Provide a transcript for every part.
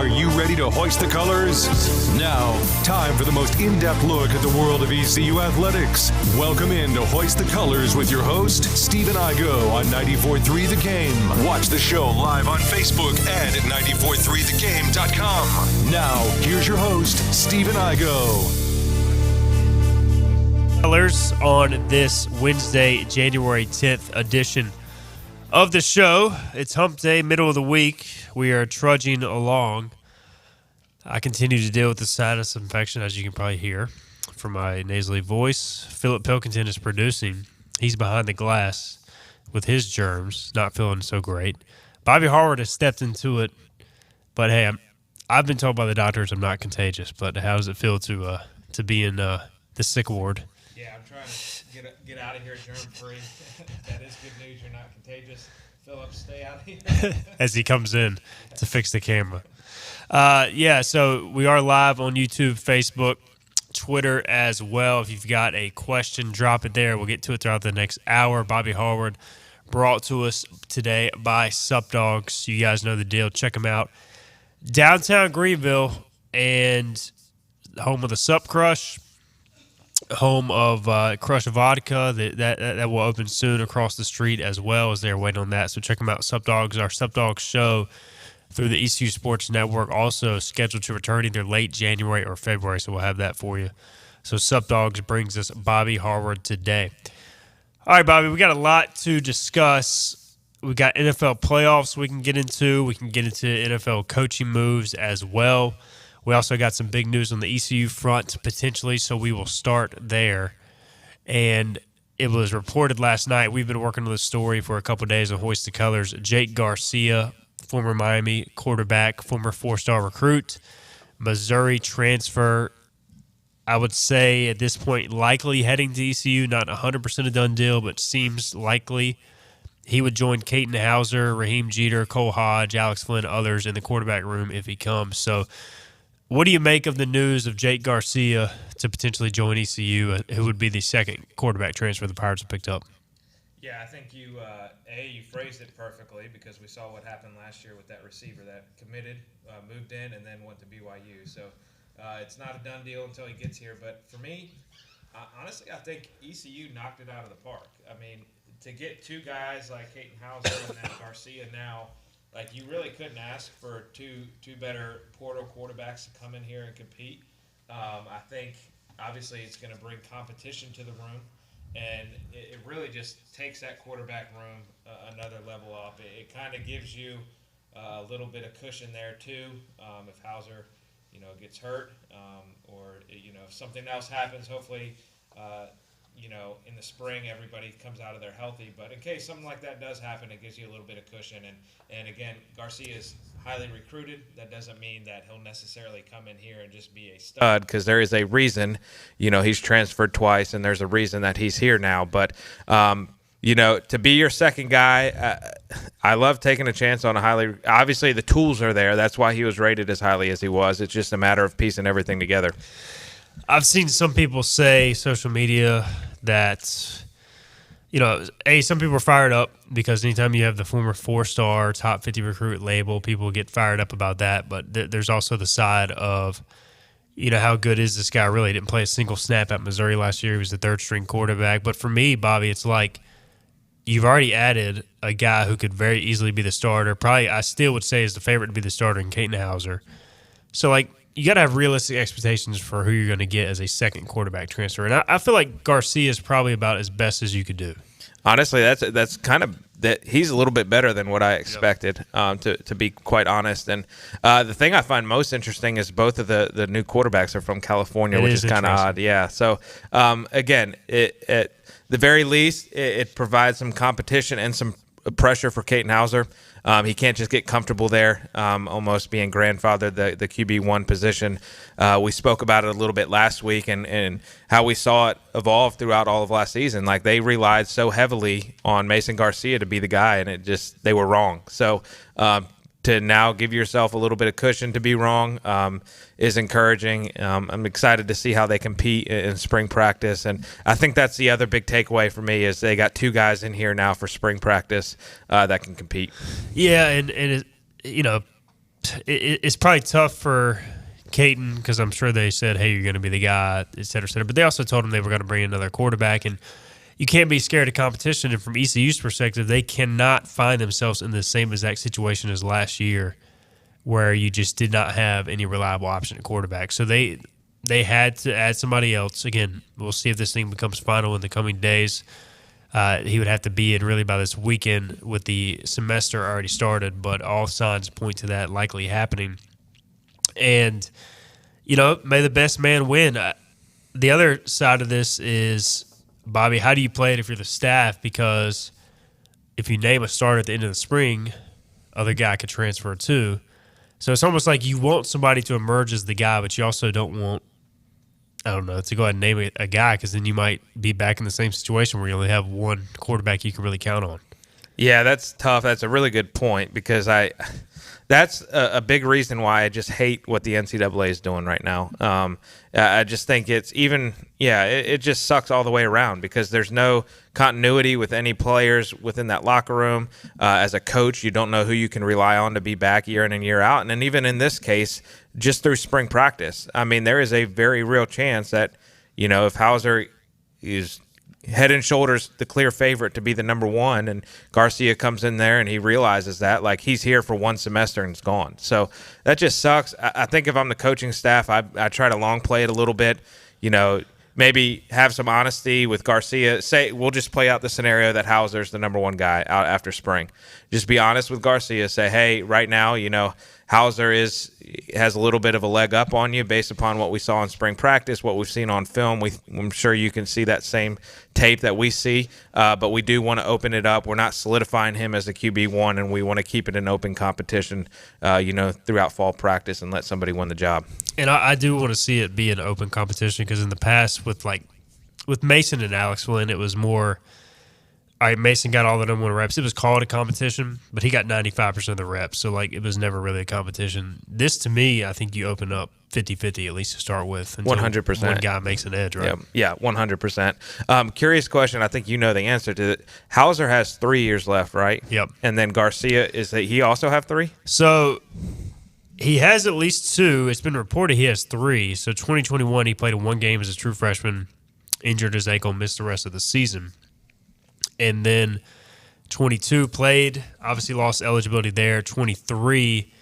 Are you ready to hoist the colors? Now, time for the most in-depth look at the world of ECU athletics. Welcome in to Hoist the Colors with your host, Stephen Igo on 94.3 The Game. Watch the show live on Facebook and at 943thegame.com. Now, here's your host, Stephen Igo. Colors on this Wednesday, January 10th edition of the show. It's hump day, middle of the week. We are trudging along. I continue to deal with the sinus infection, as you can probably hear from my nasally voice. Philip Pilkington is producing. He's behind the glass with his germs, not feeling so great. Bobby Harward has stepped into it, but hey, I've been told by the doctors I'm not contagious. But how does it feel to be in the sick ward? Yeah, I'm trying to get out of here germ-free. That is good news. You're not contagious. Philip, stay out of here. As he comes in to fix the camera. So we are live on YouTube, Facebook, Twitter as well. If you've got a question, drop it there. We'll get to it throughout the next hour. Bobby Harward brought to us today by Sup Dogs. You guys know the deal. Check them out. Downtown Greenville and home of the Sup Crush. Home of Crush Vodka that will open soon across the street as well as they're waiting on that. So check them out. Sup Dogs, our Sup Dogs show through the ECU Sports Network, also scheduled to return either late January or February. So we'll have that for you. So Sup Dogs brings us Bobby Harward today. All right, Bobby, we got a lot to discuss. We got NFL playoffs we can get into. We can get into NFL coaching moves as well. We also got some big news on the ECU front potentially, so we will start there. And it was reported last night. We've been working on this story for a couple of days on Hoist the Colors. Jake Garcia, former Miami quarterback, former four-star recruit, Missouri transfer. I would say at this point likely heading to ECU, not 100% a done deal, but seems likely. He would join Caton Hauser, Raheem Jeter, Cole Hodge, Alex Flynn, others in the quarterback room if he comes. So what do you make of the news of Jake Garcia to potentially join ECU, who would be the second quarterback transfer the Pirates have picked up? Yeah, I think you phrased it perfectly because we saw what happened last year with that receiver that committed, moved in, and then went to BYU. So it's not a done deal until he gets here. But for me, honestly, I think ECU knocked it out of the park. I mean, to get two guys like Caton Hauser and then Garcia now, like, you really couldn't ask for two better portal quarterbacks to come in here and compete. I think, obviously, it's going to bring competition to the room, and it really just takes that quarterback room another level up. It kind of gives you a little bit of cushion there, too, if Hauser, gets hurt or, if something else happens, hopefully, in the spring, everybody comes out of there healthy. But in case something like that does happen, it gives you a little bit of cushion. And again, Garcia is highly recruited. That doesn't mean that he'll necessarily come in here and just be a stud, because there is a reason, he's transferred twice, and there's a reason that he's here now. But, to be your second guy, I love taking a chance on obviously the tools are there. That's why he was rated as highly as he was. It's just a matter of piecing everything together. I've seen some people say, social media, that, some people are fired up because anytime you have the former four-star top 50 recruit label, people get fired up about that. But there's also the side of, how good is this guy really? Didn't play a single snap at Missouri last year. He was the third-string quarterback. But for me, Bobby, it's like you've already added a guy who could very easily be the starter. Probably, I still would say is the favorite to be the starter in Caton Hauser. So, you got to have realistic expectations for who you're going to get as a second quarterback transfer. And I feel like Garcia is probably about as best as you could do. Honestly, that's kind of that. He's a little bit better than what I expected, to be quite honest. And the thing I find most interesting is both of the new quarterbacks are from California, which is kind of odd. Yeah. So, again, at the very least, it provides some competition and some pressure for Caton Hauser. He can't just get comfortable there, almost being grandfathered the QB1 position. We spoke about it a little bit last week and how we saw it evolve throughout all of last season. Like, they relied so heavily on Mason Garcia to be the guy, and they were wrong. So to now give yourself a little bit of cushion to be wrong is encouraging. I'm excited to see how they compete in spring practice, and I think that's the other big takeaway for me is they got two guys in here now for spring practice that can compete. Yeah, and it's probably tough for Caton because I'm sure they said, hey, you're going to be the guy, et cetera, et cetera. But they also told him they were going to bring another quarterback. And you can't be scared of competition. And from ECU's perspective, they cannot find themselves in the same exact situation as last year where you just did not have any reliable option at quarterback. So they had to add somebody else. Again, we'll see if this thing becomes final in the coming days. He would have to be in really by this weekend with the semester already started, but all signs point to that likely happening. And, may the best man win. The other side of this is, Bobby, how do you play it if you're the staff? Because if you name a starter at the end of the spring, other guy could transfer too. So it's almost like you want somebody to emerge as the guy, but you also don't want, to go ahead and name a guy because then you might be back in the same situation where you only have one quarterback you can really count on. Yeah, that's tough. That's a really good point because that's a big reason why I just hate what the NCAA is doing right now. I just think it just sucks all the way around because there's no continuity with any players within that locker room. As a coach, you don't know who you can rely on to be back year in and year out. And then even in this case, just through spring practice, I mean, there is a very real chance that, if Hauser is head and shoulders the clear favorite to be the number one, and Garcia comes in there and he realizes that, like, he's here for one semester and it's gone. So that just sucks. I think if I'm the coaching staff, I try to long play it a little bit, maybe have some honesty with Garcia. Say, we'll just play out the scenario that Hauser's the number one guy out after spring. Just be honest with Garcia. Say, hey, right now, Hauser has a little bit of a leg up on you based upon what we saw in spring practice, what we've seen on film. I'm sure you can see that same tape that we see, but we do want to open it up. We're not solidifying him as a QB1, and we want to keep it an open competition, throughout fall practice and let somebody win the job. And I do want to see it be an open competition because in the past with Mason and Alex Flynn, it was more – all right, Mason got all the number one reps. It was called a competition, but he got 95% of the reps. So, it was never really a competition. This, to me, I think you open up 50-50 at least to start with. 100%. One guy makes an edge, right? Yeah, 100%. Curious question. I think you know the answer to it. Hauser has 3 years left, right? Yep. And then Garcia, he also have 3? So, he has at least 2. It's been reported he has 3. So, 2021, he played in one game as a true freshman, injured his ankle, missed the rest of the season. And then 22 played, obviously lost eligibility there. 23,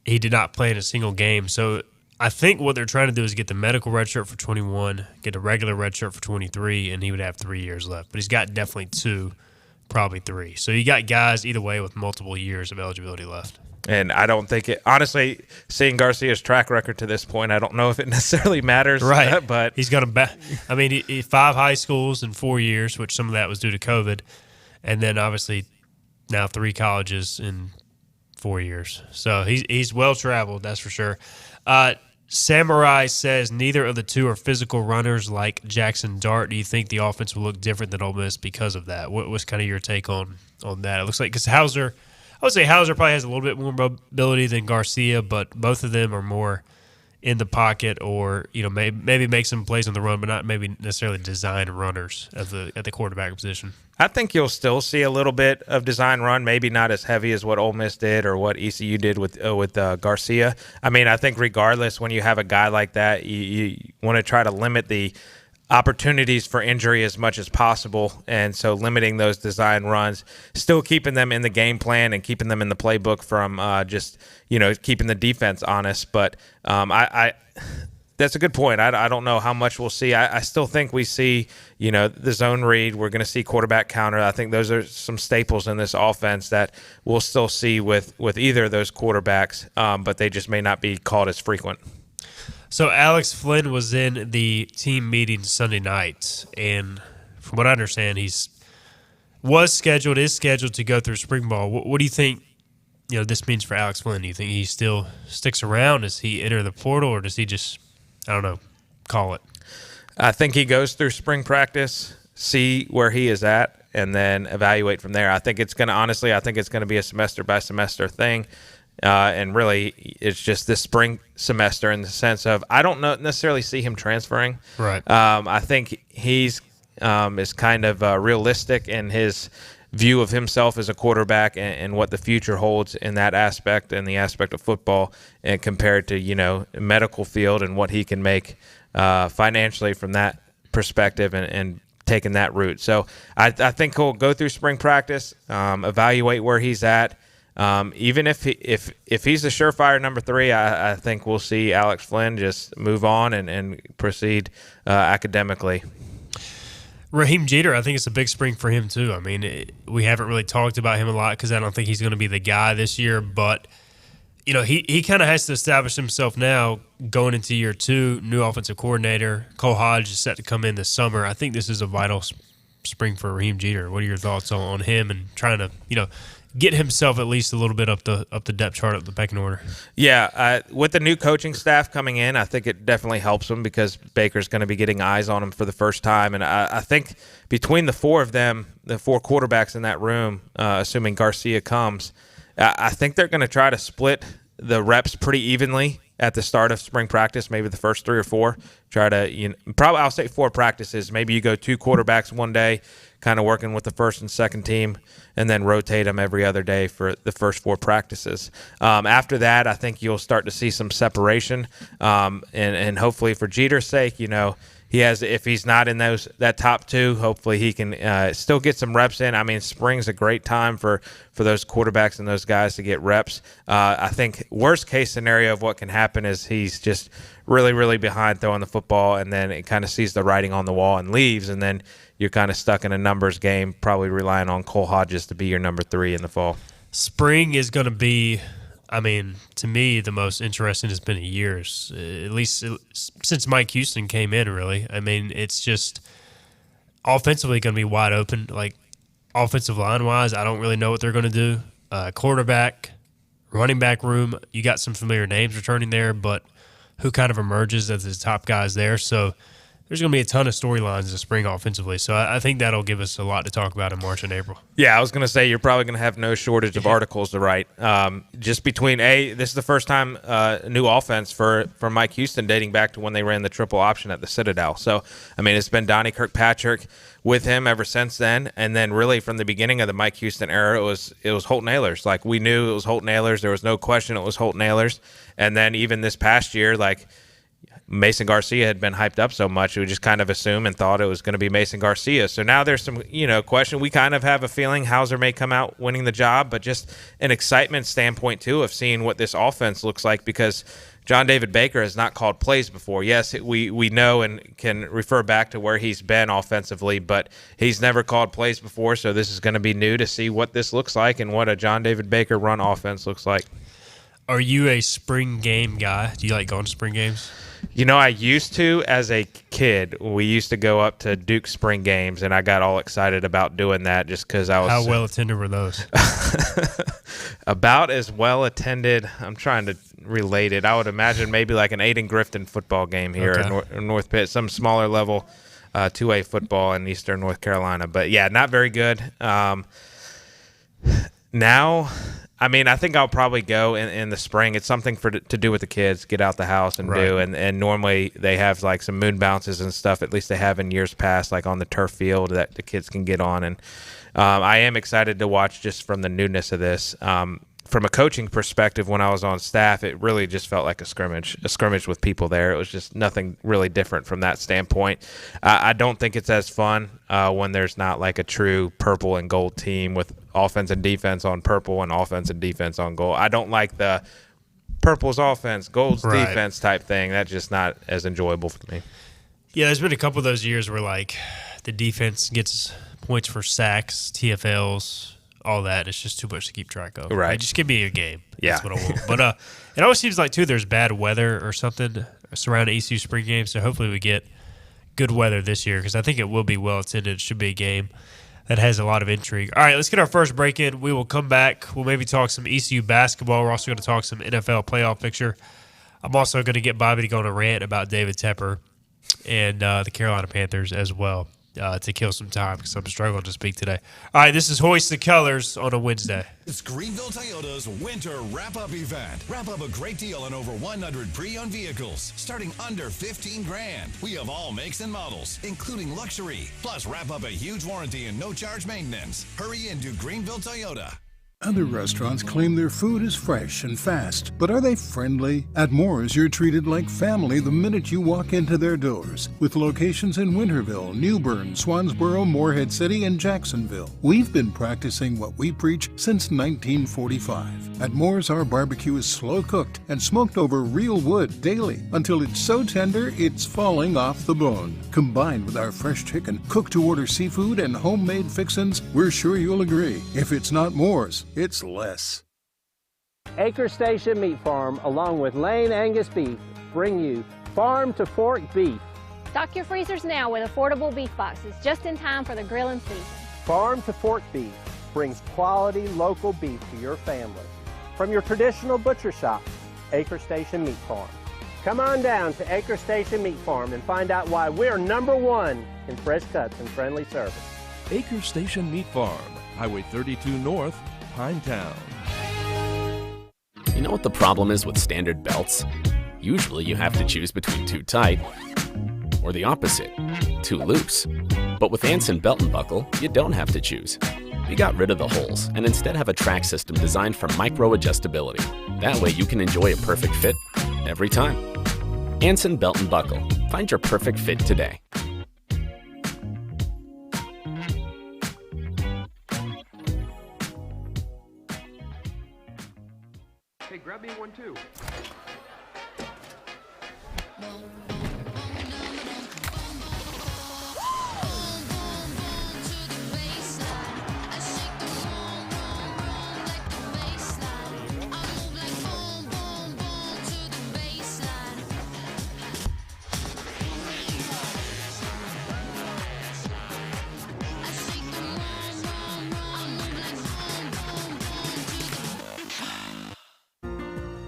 he did not play in a single game. So I think what they're trying to do is get the medical red shirt for 21, get a regular red shirt for 23, and he would have 3 years left. But he's got definitely 2, probably 3. So you got guys either way with multiple years of eligibility left. And I don't think it – honestly, seeing Garcia's track record to this point, I don't know if it necessarily matters. Right. But he's going to – I mean, he 5 high schools in 4 years, which some of that was due to COVID. And then obviously now 3 colleges in 4 years. So he's well-traveled, that's for sure. Samurai says neither of the 2 are physical runners like Jackson Dart. Do you think the offense will look different than Ole Miss because of that? What's kind of your take on that? It looks like – because Hauser – I would say Hauser probably has a little bit more mobility than Garcia, but both of them are more in the pocket or, maybe make some plays on the run, but not maybe necessarily design runners at the quarterback position. I think you'll still see a little bit of design run, maybe not as heavy as what Ole Miss did or what ECU did with Garcia. I mean, I think regardless, when you have a guy like that, you want to try to limit the opportunities for injury as much as possible, and so limiting those design runs, still keeping them in the game plan and keeping them in the playbook from keeping the defense honest. But I that's a good point. I don't know how much we'll see. I still think we see the zone read. We're going to see quarterback counter. I think those are some staples in this offense that we'll still see with either of those quarterbacks, but they just may not be called as frequent. So Alex Flynn was in the team meeting Sunday night, and from what I understand, is scheduled to go through spring ball. What do you think this means for Alex Flynn? Do you think he still sticks around? Does he enter the portal, or does he just, call it? I think he goes through spring practice, see where he is at, and then evaluate from there. I think it's going to be a semester-by-semester thing. And really, it's just this spring semester in the sense of I don't necessarily see him transferring. Right. I think he's is kind of realistic in his view of himself as a quarterback and what the future holds in that aspect and the aspect of football, and compared to medical field and what he can make financially from that perspective and taking that route. So I think he'll go through spring practice, evaluate where he's at. Even if he's the surefire number 3, I think we'll see Alex Flynn just move on and proceed academically. Raheem Jeter, I think it's a big spring for him too. I mean, we haven't really talked about him a lot because I don't think he's going to be the guy this year. But he kind of has to establish himself now going into year 2. New offensive coordinator Cole Hodge is set to come in this summer. I think this is a vital spring for Raheem Jeter. What are your thoughts on him and trying to get himself at least a little bit up the depth chart of the pecking order? Yeah, with the new coaching staff coming in, I think it definitely helps him because Baker's going to be getting eyes on him for the first time. And I think between the 4 of them, the 4 quarterbacks in that room, assuming Garcia comes, I think they're going to try to split the reps pretty evenly at the start of spring practice, maybe the first 3 or 4. Try to, probably I'll say 4 practices. Maybe you go 2 quarterbacks one day, kind of working with the first and second team, and then rotate them every other day for the first 4 practices. After that, I think you'll start to see some separation, and hopefully for Jeter's sake, he has, if he's not in that top 2, hopefully he can still get some reps in. I mean, spring's a great time for those quarterbacks and those guys to get reps. I think worst case scenario of what can happen is he's just really, really behind throwing the football, and then it kind of sees the writing on the wall and leaves, and then you're kind of stuck in a numbers game, probably relying on Cole Hodges to be your number 3 in the fall. Spring is going to be, to me, the most interesting it's been in years, at least since Mike Houston came in, really. It's just offensively going to be wide open. Like, offensive line-wise, I don't really know what they're going to do. Quarterback, running back room, you got some familiar names returning there, but who kind of emerges as the top guys there? So there's going to be a ton of storylines this spring offensively. So I think that'll give us a lot to talk about in March and April. Yeah, I was going to say you're probably going to have no shortage of articles to write. Just between this is the first time new offense for Mike Houston dating back to when they ran the triple option at the Citadel. So, it's been Donnie Kirkpatrick with him ever since then. And then really from the beginning of the Mike Houston era, it was Holton Ahlers. Like, we knew it was Holton Ahlers. There was no question it was Holton Ahlers. And then even this past year, Mason Garcia had been hyped up so much, we just kind of assumed and thought it was going to be Mason Garcia. So now there's some, question. We kind of have a feeling Hauser may come out winning the job, but just an excitement standpoint, too, of seeing what this offense looks like, because John David Baker has not called plays before. Yes, we know and can refer back to where he's been offensively, but he's never called plays before, so this is going to be new to see what this looks like and what a John David Baker run offense looks like. Are you a spring game guy? Do you like going to spring games? I used to as a kid. We used to go up to Duke spring games, and I got all excited about doing that just because I was. How well attended were those? About as well attended. I'm trying to relate it. I would imagine maybe like an Aiden Grifton football game here in North Pitt, some smaller level 2A football in Eastern North Carolina. But yeah, not very good. Now. I think I'll probably go in the spring. It's something to do with the kids, get out the house and do. And normally they have like some moon bounces and stuff, at least they have in years past, like on the turf field that the kids can get on. And I am excited to watch just from the newness of this. From a coaching perspective, when I was on staff, it really just felt like a scrimmage with people there. It was just nothing really different from that standpoint. I don't think it's as fun when there's not like a true purple and gold team with offense and defense on purple and offense and defense on gold. I don't like the purple's offense, gold's defense type thing. That's just not as enjoyable for me. Yeah, there's been a couple of those years where like the defense gets points for sacks, TFLs, all that. It's just too much to keep track of. Right. Just give me a game. Yeah. That's what I want. But it always seems like, too, there's bad weather or something surrounding ECU spring games, so hopefully we get good weather this year because I think it will be well attended. It should be a game that has a lot of intrigue. All right, let's get our first break in. We will come back. We'll maybe talk some ECU basketball. We're also going to talk some NFL playoff picture. I'm also going to get Bobby to go on a rant about David Tepper and the Carolina Panthers as well. to kill some time because I'm struggling to speak today. All right, this is Hoist the Colors on a Wednesday. It's Greenville Toyota's winter wrap-up event. Wrap up a great deal on over 100 pre-owned vehicles, starting under $15,000. We have all makes and models, including luxury. Plus, wrap up a huge warranty and no-charge maintenance. Hurry into Greenville Toyota. Other restaurants claim their food is fresh and fast, but are they friendly? At Moore's, you're treated like family the minute you walk into their doors. With locations in Winterville, New Bern, Swansboro, Morehead City, and Jacksonville. We've been practicing what we preach since 1945. At Moore's, our barbecue is slow cooked and smoked over real wood daily until it's so tender it's falling off the bone. Combined with our fresh chicken, cooked-to-order seafood, and homemade fixins, we're sure you'll agree. If it's not Moore's, it's less. Acre Station Meat Farm, along with Lane Angus Beef, bring you Farm to Fork Beef. Stock your freezers now with affordable beef boxes, just in time for the grilling season. Farm to Fork Beef brings quality local beef to your family. From your traditional butcher shop, Acre Station Meat Farm. Come on down to Acre Station Meat Farm and find out why we're #1 in fresh cuts and friendly service. Acre Station Meat Farm, Highway 32 North, Pinetown. You know what the problem is with standard belts? Usually you have to choose between too tight or the opposite, too loose. But with Anson Belt and Buckle, you don't have to choose. We got rid of the holes and instead have a track system designed for micro adjustability. That way you can enjoy a perfect fit every time. Anson Belt and Buckle. Find your perfect fit today. Hey, grab me one too.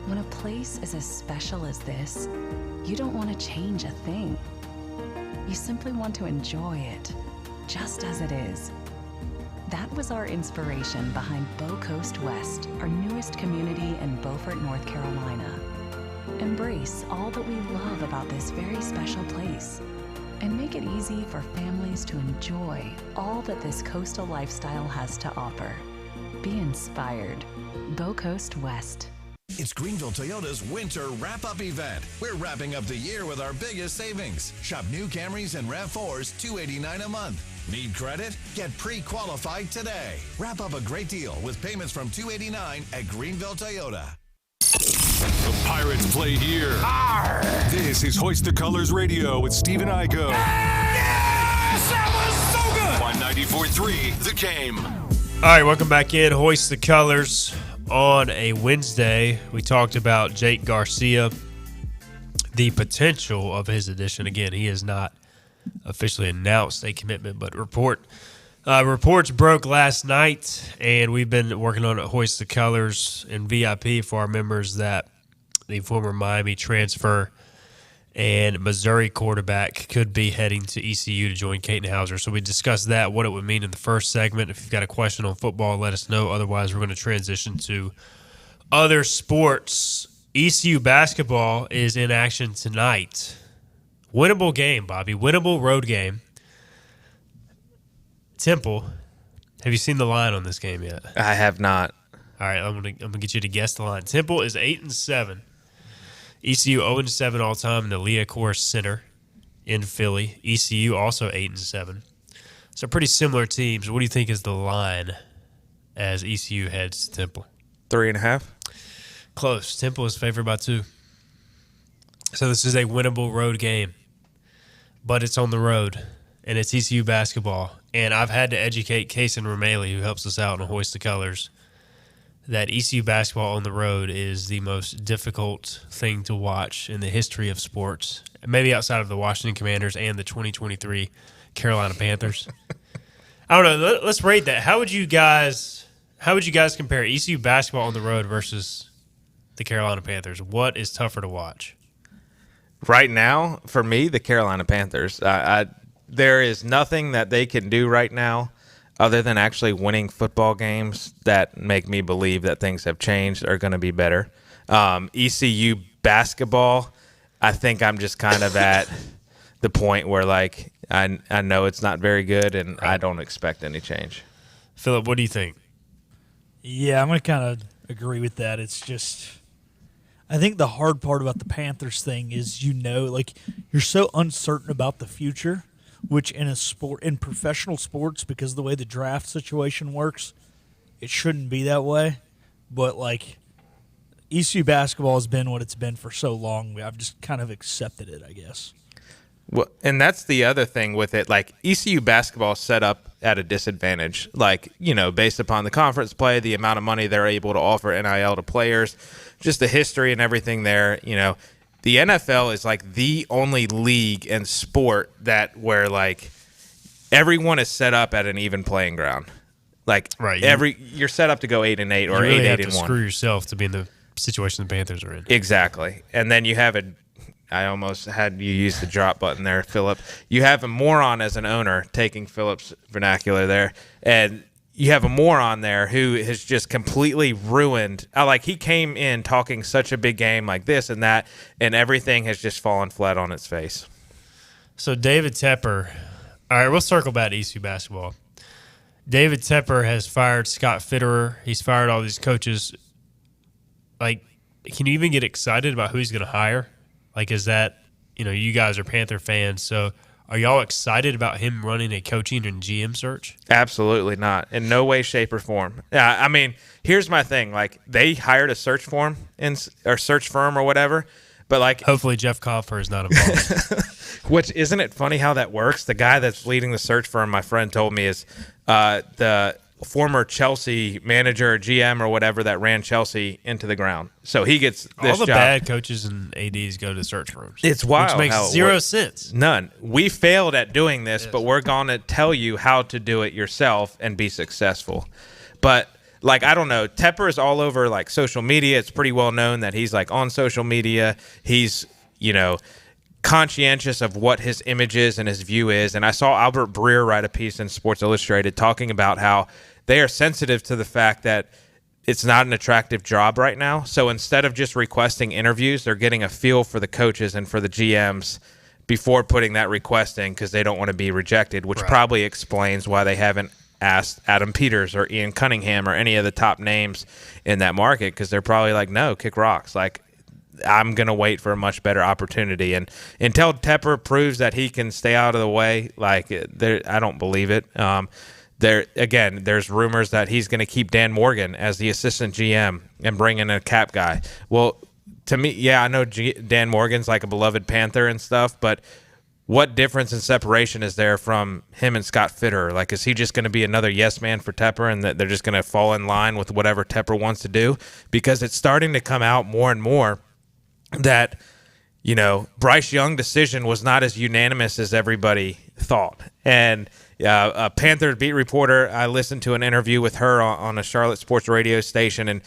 When a place is as special as this, you don't want to change a thing. You simply want to enjoy it, just as it is. That was our inspiration behind Bow Coast West, our newest community in Beaufort, North Carolina. Embrace all that we love about this very special place and make it easy for families to enjoy all that this coastal lifestyle has to offer. Be inspired. Bow Coast West. It's Greenville Toyota's winter wrap-up event. We're wrapping up the year with our biggest savings. Shop new Camrys and RAV4s, $289 a month. Need credit? Get pre-qualified today. Wrap up a great deal with payments from $289 at Greenville Toyota. The Pirates play here. Arr! This is Hoist the Colors Radio with Stephen Igo. Yes! That was so good! On 94.3, The Game. All right, welcome back in. Hoist the Colors on a Wednesday. We talked about Jake Garcia, the potential of his addition. Again, he has not officially announced a commitment, but reports broke last night, and we've been working on it, Hoist the Colors and VIP for our members, that the former Miami transfer and Missouri quarterback could be heading to ECU to join Caton Hauser. So we discussed that, what it would mean in the first segment. If you've got a question on football, let us know. Otherwise, we're going to transition to other sports. ECU basketball is in action tonight. Winnable game, Bobby. Winnable road game. Temple. Have you seen the line on this game yet? I have not. All right, I'm gonna get you to guess the line. Temple is 8-7. ECU 0-7 all time in the Liacouras Center in Philly. ECU also 8-7. So pretty similar teams. What do you think is the line as ECU heads to Temple? 3.5. Close. Temple is favored by 2. So this is a winnable road game, but it's on the road, and it's ECU basketball. And I've had to educate Kason Romeli, who helps us out on Hoist the Colors, that ECU basketball on the road is the most difficult thing to watch in the history of sports, maybe outside of the Washington Commanders and the 2023 Carolina Panthers. I don't know. Let's rate that. How would you guys compare ECU basketball on the road versus the Carolina Panthers? What is tougher to watch? Right now, for me, the Carolina Panthers. there is nothing that they can do right now other than actually winning football games that make me believe that things have changed, are going to be better. ECU basketball, I think I'm just kind of at the point where, like, I know it's not very good, and I don't expect any change. Philip, what do you think? Yeah, I'm going to kind of agree with that. It's just, I think the hard part about the Panthers thing is, like, you're so uncertain about the future, which in professional sports, because of the way the draft situation works, it shouldn't be that way. But, like, ECU basketball has been what it's been for so long. I've just kind of accepted it, I guess. Well, and that's the other thing with it. Like, ECU basketball is set up at a disadvantage, like, based upon the conference play, the amount of money they're able to offer NIL to players, just the history and everything there. The NFL is like the only league and sport where like everyone is set up at an even playing ground. Like, you're set up to go 8-8 or you really 8-1. have to screw yourself to be in the situation the Panthers are in. Exactly. And then you have I almost had you use the drop button there, Philip. You have a moron as an owner, taking Philip's vernacular there, and you have a moron there who has just completely ruined. Like, he came in talking such a big game like this and that, and everything has just fallen flat on its face. So David Tepper, all right, we'll circle back to ECU basketball. David Tepper has fired Scott Fitterer. He's fired all these coaches. Like, can you even get excited about who he's going to hire? Like, is that, you guys are Panther fans, so are y'all excited about him running a coaching and GM search? Absolutely not. In no way, shape, or form. Yeah, I mean, here's my thing. Like, they hired a search firm or whatever, but like, hopefully Jeff Compher is not involved. Which, isn't it funny how that works? The guy that's leading the search firm, my friend told me, is the former Chelsea manager or GM or whatever that ran Chelsea into the ground. So he gets this all the job. Bad coaches and ADs go to search firms. It's wild. Which makes zero sense. None. We failed at doing this, but we're going to tell you how to do it yourself and be successful. But, like, I don't know. Tepper is all over, like, social media. It's pretty well known that he's, like, on social media. He's, conscientious of what his image is and his view is. And I saw Albert Breer write a piece in Sports Illustrated talking about how they are sensitive to the fact that it's not an attractive job right now. So instead of just requesting interviews, they're getting a feel for the coaches and for the GMs before putting that request in, because they don't want to be rejected, which probably explains why they haven't asked Adam Peters or Ian Cunningham or any of the top names in that market, because they're probably like, no, kick rocks. Like, I'm going to wait for a much better opportunity. And until Tepper proves that he can stay out of the way, like, I don't believe it. There's rumors that he's going to keep Dan Morgan as the assistant GM and bring in a cap guy. Well, to me, yeah, I know Dan Morgan's like a beloved Panther and stuff, but what difference in separation is there from him and Scott Fitterer? Like, is he just going to be another yes man for Tepper, and that they're just going to fall in line with whatever Tepper wants to do? Because it's starting to come out more and more that, Bryce Young's decision was not as unanimous as everybody thought. And a Panther beat reporter, I listened to an interview with her on a Charlotte sports radio station, and,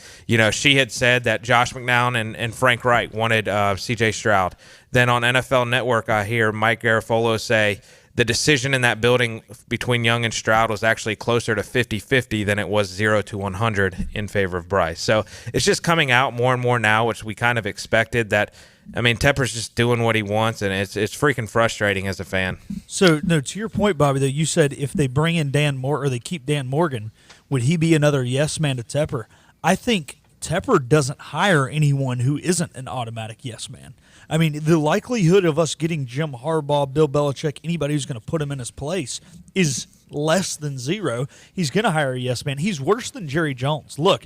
she had said that Josh McNown and Frank Wright wanted C.J. Stroud. Then on NFL Network, I hear Mike Garafolo say the decision in that building between Young and Stroud was actually closer to 50-50 than it was 0-100 in favor of Bryce. So it's just coming out more and more now, which we kind of expected. That, I mean, Tepper's just doing what he wants, and it's freaking frustrating as a fan. So, no, to your point, Bobby, though, you said if they bring in or they keep Dan Morgan, would he be another yes man to Tepper? I think Tepper doesn't hire anyone who isn't an automatic yes man. I mean, the likelihood of us getting Jim Harbaugh, Bill Belichick, anybody who's going to put him in his place is less than zero. He's going to hire a yes man. He's worse than Jerry Jones. Look,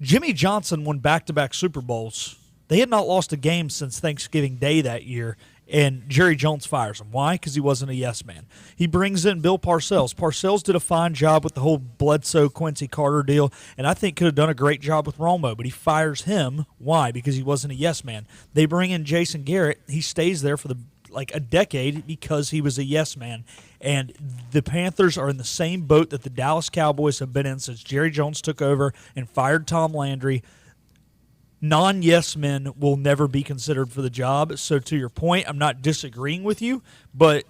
Jimmy Johnson won back-to-back Super Bowls. They had not lost a game since Thanksgiving Day that year, and Jerry Jones fires him. Why? Because he wasn't a yes man. He brings in Bill Parcells. Parcells did a fine job with the whole Bledsoe-Quincy Carter deal, and I think could have done a great job with Romo, but he fires him. Why? Because he wasn't a yes man. They bring in Jason Garrett. He stays there for a decade because he was a yes man. And the Panthers are in the same boat that the Dallas Cowboys have been in since Jerry Jones took over and fired Tom Landry. Non-yes men will never be considered for the job. So to your point, I'm not disagreeing with you, but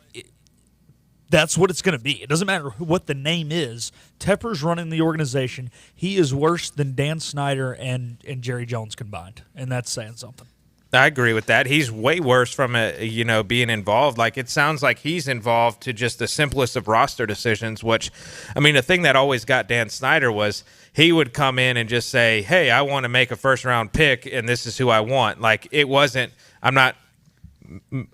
That's what it's going to be. It doesn't matter what the name is. Tepper's running the organization. He is worse than Dan Snyder and Jerry Jones combined, and that's saying something. I agree with that. He's way worse from being involved. Like, it sounds like he's involved to just the simplest of roster decisions, which, I mean, the thing that always got Dan Snyder was he would come in and just say, hey, I want to make a first-round pick, and this is who I want. Like, it wasn't – I'm not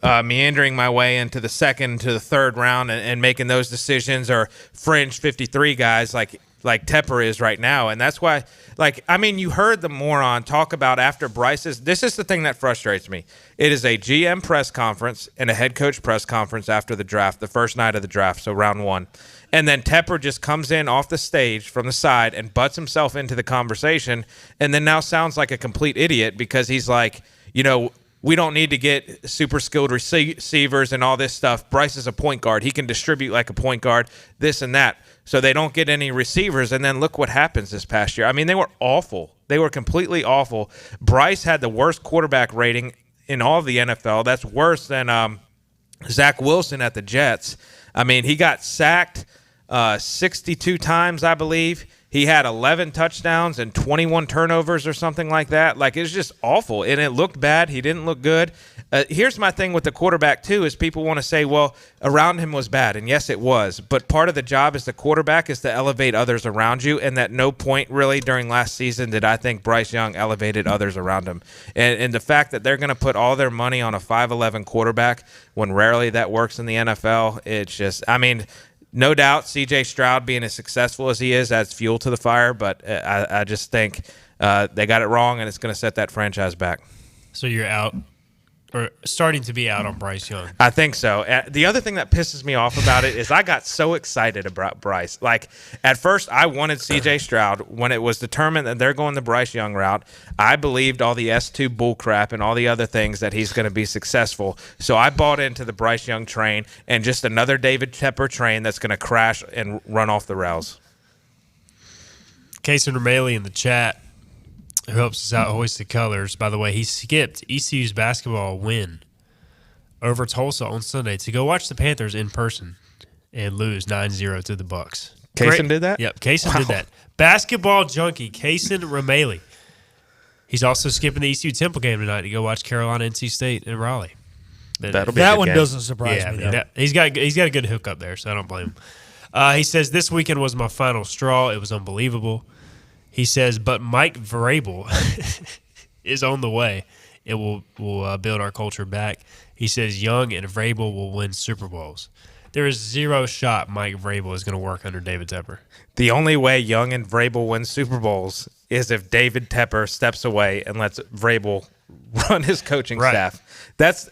meandering my way into the second to the third round and making those decisions, or fringe 53 guys like Tepper is right now. And that's why, you heard the moron talk about after Bryce's – this is the thing that frustrates me. It is a GM press conference and a head coach press conference after the draft, the first night of the draft, so round one. And then Tepper just comes in off the stage from the side and butts himself into the conversation, and then now sounds like a complete idiot because he's like, we don't need to get super skilled receivers and all this stuff. Bryce is a point guard. He can distribute like a point guard, this and that. So they don't get any receivers, and then look what happens this past year. I mean, they were awful. They were completely awful. Bryce had the worst quarterback rating in all of the NFL. That's worse than Zach Wilson at the Jets. I mean, he got sacked 62 times, I believe. He had 11 touchdowns and 21 turnovers or something like that. Like, it was just awful, and it looked bad. He didn't look good. Here's my thing with the quarterback, too, is people want to say, well, around him was bad, and yes, it was. But part of the job as the quarterback is to elevate others around you, and at no point really during last season did I think Bryce Young elevated others around him. And the fact that they're going to put all their money on a 5'11 quarterback when rarely that works in the NFL, it's just – I mean – no doubt, C.J. Stroud being as successful as he is adds fuel to the fire, but I just think they got it wrong, and it's going to set that franchise back. So you're out, or starting to be out on Bryce Young. I think so. The other thing that pisses me off about it is I got so excited about Bryce. Like, at first, I wanted C.J. Stroud. When it was determined that they're going the Bryce Young route, I believed all the S2 bullcrap and all the other things that he's going to be successful. So I bought into the Bryce Young train, and just another David Tepper train that's going to crash and run off the rails. Casey Romali in the chat, who helps us out, hoist the colors. By the way, he skipped ECU's basketball win over Tulsa on Sunday to go watch the Panthers in person and lose 9-0 to the Bucks. Kaysen did that? Yep, Kaysen did that. Basketball junkie, Kaysen Romali. He's also skipping the ECU Temple game tonight to go watch Carolina, NC State, and Raleigh. That'll be that one doesn't surprise me, though. He's got a good hook up there, so I don't blame him. He says, this weekend was my final straw. It was unbelievable. He says, but Mike Vrabel is on the way. It will build our culture back. He says Young and Vrabel will win Super Bowls. There is zero shot Mike Vrabel is going to work under David Tepper. The only way Young and Vrabel win Super Bowls is if David Tepper steps away and lets Vrabel run his coaching staff. That's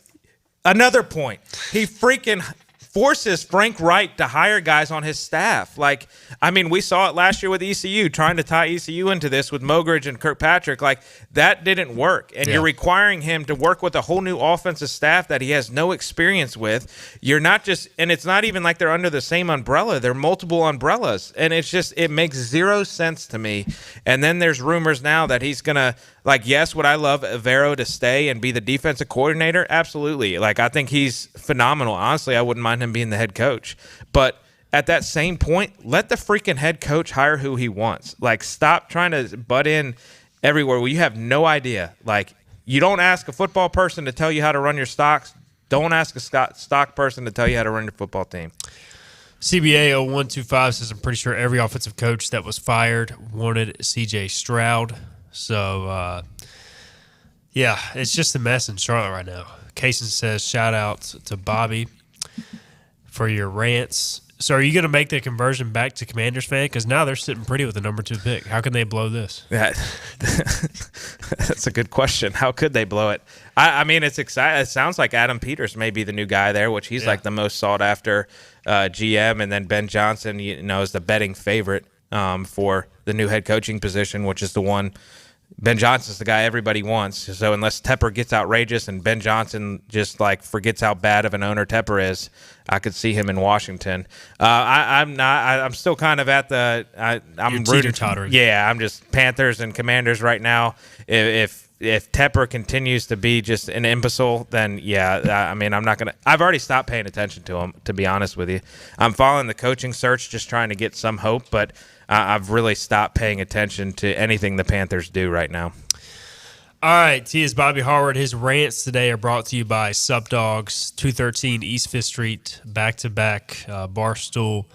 another point. He freaking forces Frank Wright to hire guys on his staff. Like, I mean, we saw it last year with ECU, trying to tie ECU into this with Mogridge and Kirkpatrick. Like, that didn't work. And you're requiring him to work with a whole new offensive staff that he has no experience with. You're not just – and it's not even like they're under the same umbrella. They're multiple umbrellas. And it's just – it makes zero sense to me. And then there's rumors now that he's going to – like, yes, would I love Avero to stay and be the defensive coordinator? Absolutely. Like, I think he's phenomenal. Honestly, I wouldn't mind him being the head coach. But at that same point, let the freaking head coach hire who he wants. Like, stop trying to butt in everywhere where you have no idea. Like, you don't ask a football person to tell you how to run your stocks. Don't ask a stock person to tell you how to run your football team. CBA 0125 says, I'm pretty sure every offensive coach that was fired wanted C.J. Stroud. So, yeah, it's just a mess in Charlotte right now. Kaysen says, shout out to Bobby for your rants. So are you going to make the conversion back to Commanders fan? Because now they're sitting pretty with the number 2 pick. How can they blow this? That's a good question. How could they blow it? I mean, it's exciting. It sounds like Adam Peters may be the new guy there, which he's like the most sought-after GM. And then Ben Johnson, is the betting favorite for the new head coaching position, which is the one – Ben Johnson's the guy everybody wants. So unless Tepper gets outrageous and Ben Johnson just forgets how bad of an owner Tepper is, I could see him in Washington. I'm still kind of at the. I'm teeter-tottering. Yeah, I'm just Panthers and Commanders right now. If if Tepper continues to be just an imbecile, then yeah, I mean, I'm not gonna. I've already stopped paying attention to him, to be honest with you. I'm following the coaching search, just trying to get some hope, but I've really stopped paying attention to anything the Panthers do right now. All right, T is Bobby Harward. His rants today are brought to you by Sup Dogs, 213 East 5th Street, back-to-back Barstool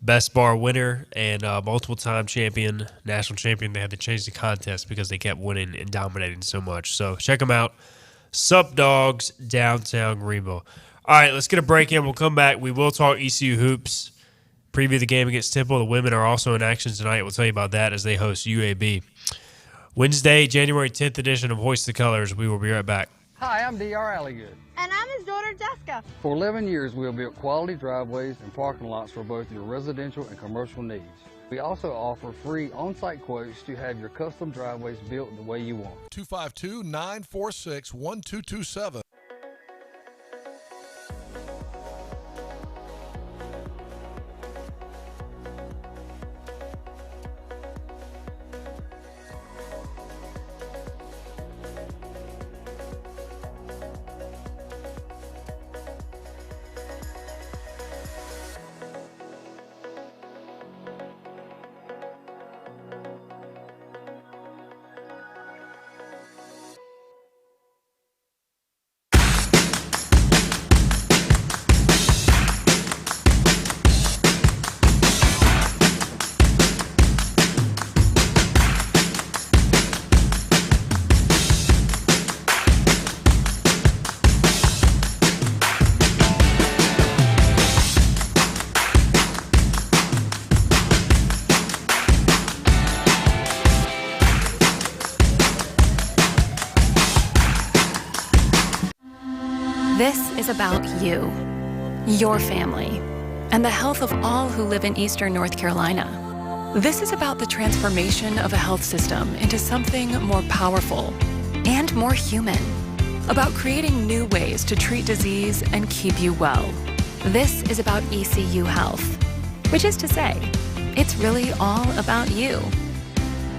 Best Bar winner and multiple-time champion, national champion. They had to change the contest because they kept winning and dominating so much. So check them out. Sup Dogs, downtown Greenville. All right, let's get a break in. We'll come back. We will talk ECU hoops, preview the game against Temple. The women are also in action tonight. We'll tell you about that as they host UAB. Wednesday, January 10th edition of Hoist the Colors. We will be right back. Hi, I'm D.R. Alligood. And I'm his daughter, Jessica. For 11 years, we have built quality driveways and parking lots for both your residential and commercial needs. We also offer free on-site quotes to have your custom driveways built the way you want. 252-946-1227. This is about you, your family, and the health of all who live in Eastern North Carolina. This is about the transformation of a health system into something more powerful and more human, about creating new ways to treat disease and keep you well. This is about ECU Health, which is to say, it's really all about you.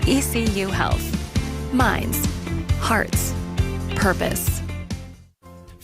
ECU Health. Minds, hearts, purpose.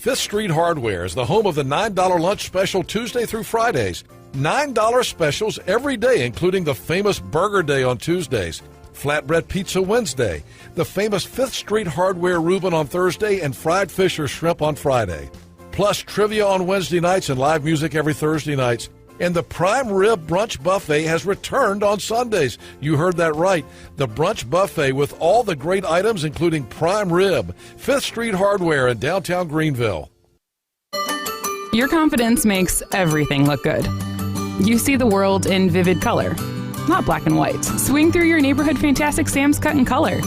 5th Street Hardware is the home of the $9 lunch special Tuesday through Fridays. $9 specials every day, including the famous Burger Day on Tuesdays, Flatbread Pizza Wednesday, the famous 5th Street Hardware Reuben on Thursday, and fried fish or shrimp on Friday. Plus trivia on Wednesday nights and live music every Thursday nights. And the Prime Rib Brunch Buffet has returned on Sundays. You heard that right. The Brunch Buffet with all the great items, including prime rib. 5th Street Hardware in downtown Greenville. Your confidence makes everything look good. You see the world in vivid color, not black and white. Swing through your neighborhood Fantastic Sam's Cut in Color.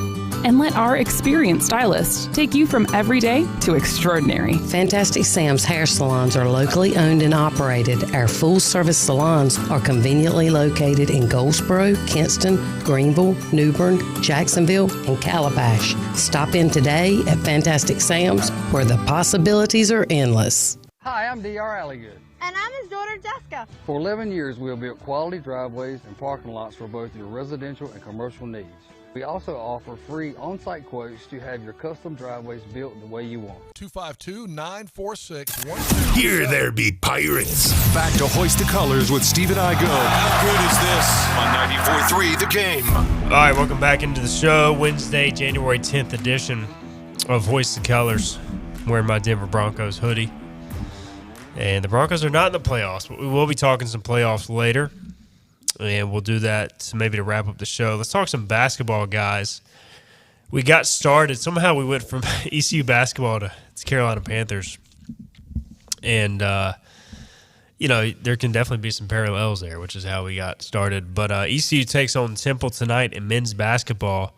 And let our experienced stylists take you from everyday to extraordinary. Fantastic Sam's hair salons are locally owned and operated. Our full-service salons are conveniently located in Goldsboro, Kinston, Greenville, New Bern, Jacksonville, and Calabash. Stop in today at Fantastic Sam's, where the possibilities are endless. Hi, I'm D.R. Alligood. And I'm his daughter, Jessica. For 11 years, we have built quality driveways and parking lots for both your residential and commercial needs. We also offer free on-site quotes to have your custom driveways built the way you want. 252-946-1227. Here there be pirates. Back to Hoist the Colors with Steve and I go. How good is this on 94.3 The Game? All right, welcome back into the show. Wednesday, January 10th edition of Hoist the Colors. I'm wearing my Denver Broncos hoodie. And the Broncos are not in the playoffs, but we will be talking some playoffs later. And we'll do that maybe to wrap up the show. Let's talk some basketball, guys. We got started. Somehow we went from ECU basketball to Carolina Panthers. And, you know, there can definitely be some parallels there, which is how we got started. But ECU takes on Temple tonight in men's basketball.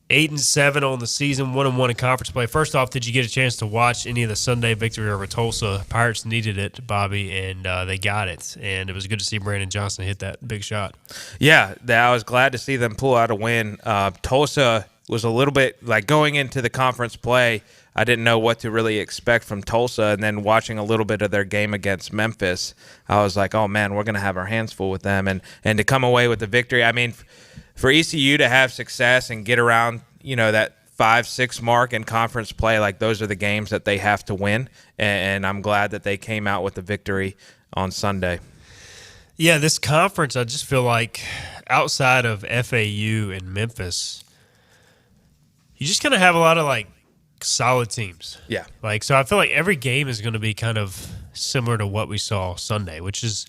8-7 on the season, 1-1 in conference play. First off, did you get a chance to watch any of the Sunday victory over Tulsa? Pirates needed it, Bobby, and they got it. And it was good to see Brandon Johnson hit that big shot. Yeah, I was glad to see them pull out a win. Tulsa was a little bit like going into the conference play. I didn't know what to really expect from Tulsa, and then watching a little bit of their game against Memphis, I was like, oh, man, we're going to have our hands full with them. And to come away with the victory, I mean, for ECU to have success and get around, you know, that 5-6 mark in conference play, like those are the games that they have to win. And I'm glad that they came out with the victory on Sunday. Yeah, this conference, I just feel like outside of FAU and Memphis, you just kind of have a lot of like solid teams. Yeah. Like, so I feel like every game is going to be kind of similar to what we saw Sunday, which is,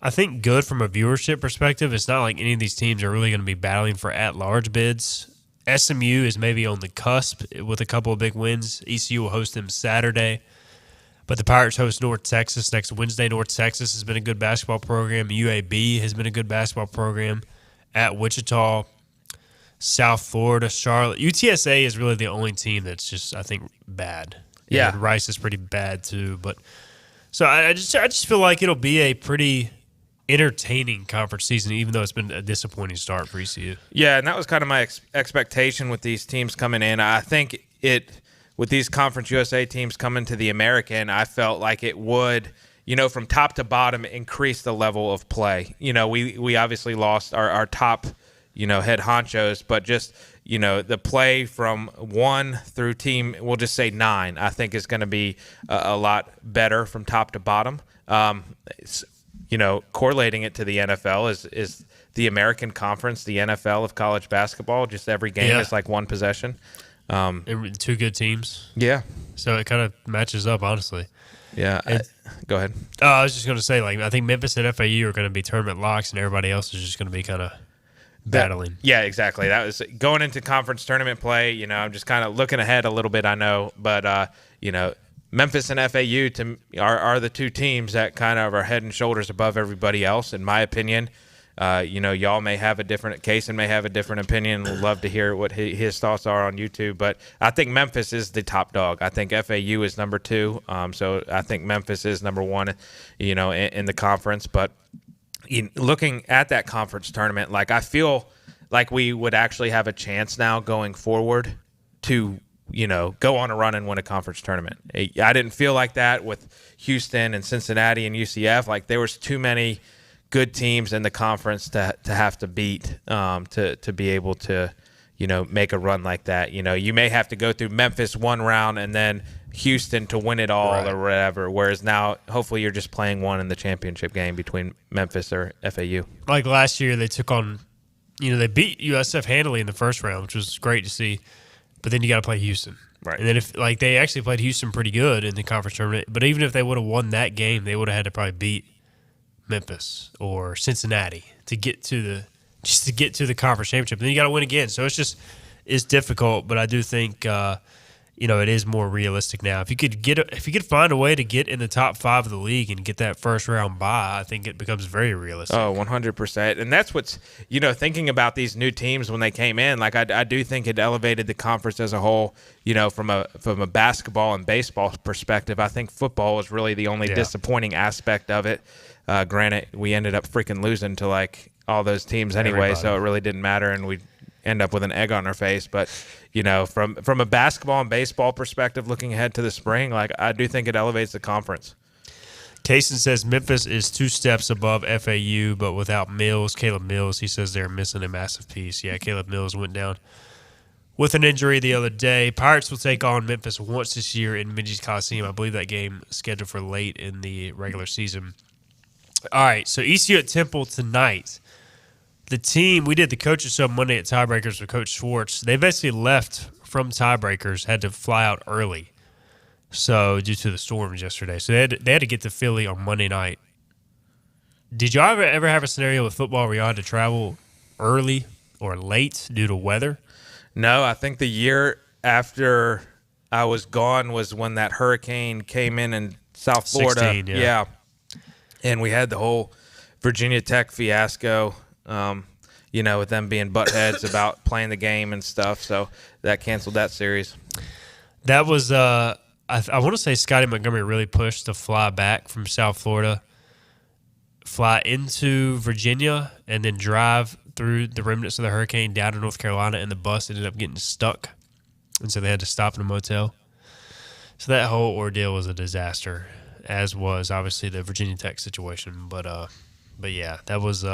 I think, good from a viewership perspective. It's not like any of these teams are really going to be battling for at-large bids. SMU is maybe on the cusp with a couple of big wins. ECU will host them Saturday. But the Pirates host North Texas next Wednesday. North Texas has been a good basketball program. UAB has been a good basketball program. At Wichita, South Florida, Charlotte. UTSA is really the only team that's just, I think, bad. Yeah. And Rice is pretty bad too. But so I just feel like it'll be a pretty entertaining conference season, even though it's been a disappointing start for ECU. Yeah, and that was kind of my expectation with these teams coming in. I think with these Conference USA teams coming to the American, I felt like it would, from top to bottom, increase the level of play. We obviously lost our top, head honchos, but just, the play from 1 through team, we'll just say 9, I think is going to be a lot better from top to bottom. Correlating it to the NFL is the American Conference, the NFL of college basketball. Just every game is like one possession. Two good teams. Yeah. So it kind of matches up, honestly. Yeah. Go ahead. I was just going to say, I think Memphis and FAU are going to be tournament locks, and everybody else is just going to be kind of battling. Yeah, exactly. That was going into conference tournament play. I'm just kind of looking ahead a little bit, I know. But, Memphis and FAU are the two teams that kind of are head and shoulders above everybody else, in my opinion. Y'all may have a different case and may have a different opinion. We'd love to hear what his thoughts are on YouTube. But I think Memphis is the top dog. I think FAU is number 2. So I think Memphis is number 1, in the conference. But looking at that conference tournament, I feel like we would actually have a chance now going forward to, go on a run and win a conference tournament. I didn't feel like that with Houston and Cincinnati and UCF. There was too many good teams in the conference to have to beat to be able to, make a run like that. You may have to go through Memphis one round and then Houston to win it all or whatever. Whereas now, hopefully, you're just playing one in the championship game between Memphis or FAU. Like last year, they took on, they beat USF handily in the first round, which was great to see. But then you got to play Houston. Right. And then if they actually played Houston pretty good in the conference tournament, but even if they would have won that game, they would have had to probably beat Memphis or Cincinnati to get to the conference championship. And then you got to win again. So it's difficult, but I do think it is more realistic now. If you could find a way to get in the top 5 of the league and get that first round bye, I think it becomes very realistic. Oh, 100%. And that's what's thinking about these new teams when they came in. I do think it elevated the conference as a whole. From a basketball and baseball perspective, I think football was really the only disappointing aspect of it. Granted, we ended up freaking losing to all those teams anyway, so it really didn't matter, and we end up with an egg on our face. But from a basketball and baseball perspective, looking ahead to the spring, I do think it elevates the conference. Kaysen says Memphis is 2 steps above FAU, but without Mills, Caleb Mills, he says they're missing a massive piece. Yeah, Caleb Mills went down with an injury the other day. Pirates will take on Memphis once this year in Minji's Coliseum. I believe that game is scheduled for late in the regular season. All right, so ECU at Temple tonight. The team, we did the coaches show Monday at Tiebreakers with Coach Schwartz. They basically left from Tiebreakers, had to fly out early, so due to the storms yesterday. So they had to get to Philly on Monday night. Did y'all ever have a scenario with football where y'all had to travel early or late due to weather? No, I think the year after I was gone was when that hurricane came in South Florida. 16, yeah. And we had the whole Virginia Tech fiasco, with them being buttheads about playing the game and stuff. So that canceled that series. That was, I want to say Scotty Montgomery really pushed to fly back from South Florida, fly into Virginia, and then drive through the remnants of the hurricane down to North Carolina, and the bus ended up getting stuck. And so they had to stop in a motel. So that whole ordeal was a disaster, as was obviously the Virginia Tech situation. But yeah, that was